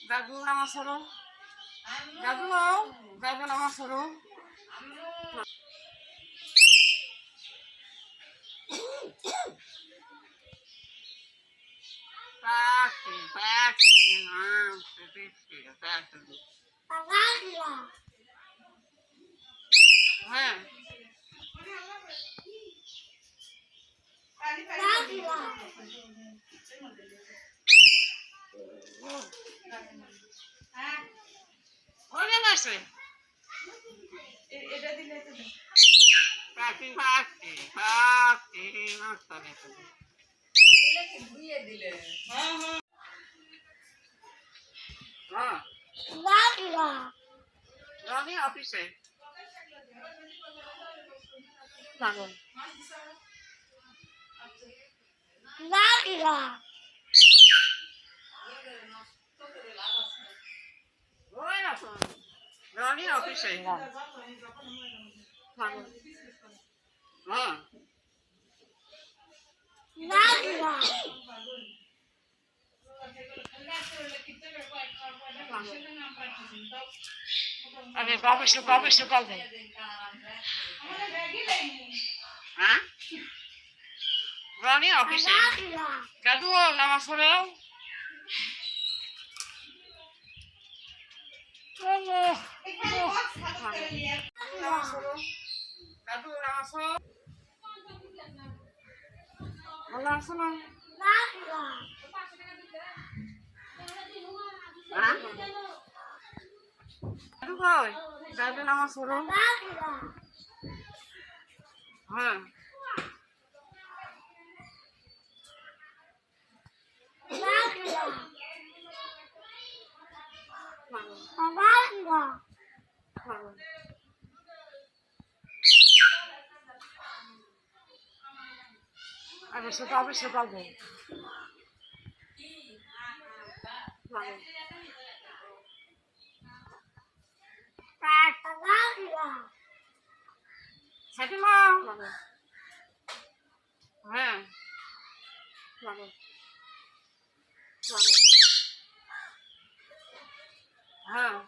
Dagu nama suruh. Dagu nama suruh. Pasti, pasti. এটা দিলে তো পাখি পাখি পাখি নষ্ট করে এটাকে ধুইয়ে দিলে হ্যাঁ হ্যাঁ লাগলা রনি অফিসে লাগল লাগলা ওই না রনি অফিসে লাগল হ্যাঁ লাগলা अरे वापस निकाल दे हाँ रानी ऑफिस है क्या तू नमाज पढ़ रहा है नमाज पढ़ो क्या तू नमाज पढ़ो अल्लाह सुनो हाँ Aduh boy, dari nama suruh. Hah. Ada suka deh. Satu mau. Hah. Hah.